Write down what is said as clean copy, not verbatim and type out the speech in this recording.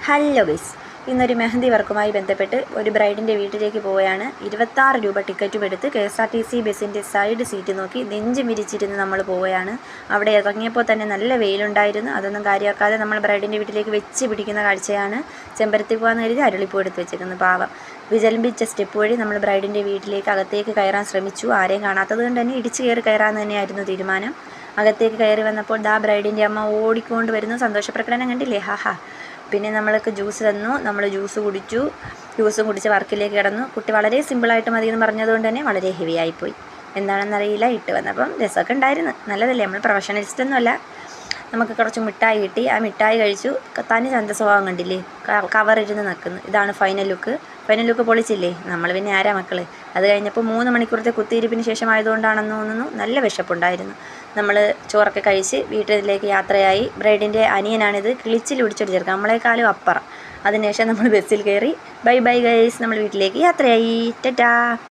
Hello guys, ഇന്നൊരു മെഹന്തി വർക്കുമായി ബന്ധപ്പെട്ട് ഒരു ബ്രൈഡിൻ്റെ വീട്ടിലേക്ക് പോവുകയാണ്. 26 രൂപ ടിക്കറ്റും എടുത്ത് KSRTC ബസ്സിൻ്റെ സൈഡ് സീറ്റ് നോക്കി നെഞ്ച് മിരിച്ചിരുന്ന് നമ്മൾ പോവുകയാണ്. അവിടെ ഇറങ്ങിയപ്പോൾ തന്നെ നല്ല വെയിലുണ്ടായിരുന്നു. അതൊന്നും കാര്യമാക്കാതെ നമ്മൾ ബ്രൈഡിൻ്റെ വീട്ടിലേക്ക് വെച്ച് പിടിക്കുന്ന കാഴ്ചയാണ്. ചെമ്പരത്തി പോകാമെന്ന് കരുതി അരളിപ്പൂ എടുത്ത് വെച്ചേക്കുന്നത് പാവം. വിചലമ്പിച്ച സ്റ്റെപ്പ് വഴി നമ്മൾ ബ്രൈഡിൻ്റെ വീട്ടിലേക്ക് അകത്തേക്ക് കയറാൻ ശ്രമിച്ചു. ആരെയും കാണാത്തത് കൊണ്ട് തന്നെ ഇടിച്ചു കയറി കയറാമെന്ന് തന്നെയായിരുന്നു തീരുമാനം. അകത്തേക്ക് കയറി വന്നപ്പോൾ ബ്രൈഡിൻ്റെ അമ്മ ഓടിക്കൊണ്ട് വരുന്നു. സന്തോഷപ്രകടനം കണ്ടില്ലേ, ഹാ. പിന്നെ നമ്മൾക്ക് ജ്യൂസ് തന്നു. നമ്മൾ ജ്യൂസ് കുടിച്ചു. ജ്യൂസും കുടിച്ച് വർക്കിലേക്ക് കിടന്നു. കുട്ടി വളരെ സിമ്പിളായിട്ട് മതി എന്ന് പറഞ്ഞതുകൊണ്ട് തന്നെ വളരെ ഹെവി ആയിപ്പോയി. എന്താണെന്നറിയില്ല. ഇട്ട് വന്നപ്പം രസമൊക്കെ ഉണ്ടായിരുന്നു. നല്ലതല്ലേ, നമ്മൾ പ്രൊഫഷണലിസ്റ്റ് ഒന്നുമല്ല. നമുക്ക് കുറച്ച് മിഠായി കിട്ടി. ആ മിഠായി കഴിച്ചു. തനി ചന്ത സ്വഭാവം കണ്ടില്ലേ, കവറിരുന്ന് നിൽക്കുന്നു. ഇതാണ് ഫൈനൽ ലുക്ക്. ഫൈനൽ ലുക്ക് പൊളിച്ചില്ലേ. നമ്മൾ പിന്നെ ആരാ മക്കള്. അത് കഴിഞ്ഞപ്പോൾ 3 മണിക്കൂറത്തെ കുത്തിയിരിപ്പിന് ശേഷമായതുകൊണ്ടാണെന്ന് തോന്നുന്നു നല്ല വിശപ്പുണ്ടായിരുന്നു. നമ്മൾ ചോറൊക്കെ കഴിച്ച് വീട്ടിലേക്ക് യാത്രയായി. ബ്രൈഡിൻ്റെ അനിയനാണിത്, കിളിച്ചിൽ പിടിച്ചൊരു ചെറുക്കം, നമ്മളെക്കാളും അപ്പുറം. അതിനുശേഷം നമ്മൾ ബസ്സിൽ കയറി. ബൈ ബൈ ഗൈസ്, നമ്മൾ വീട്ടിലേക്ക് യാത്രയായി. ടാറ്റാ.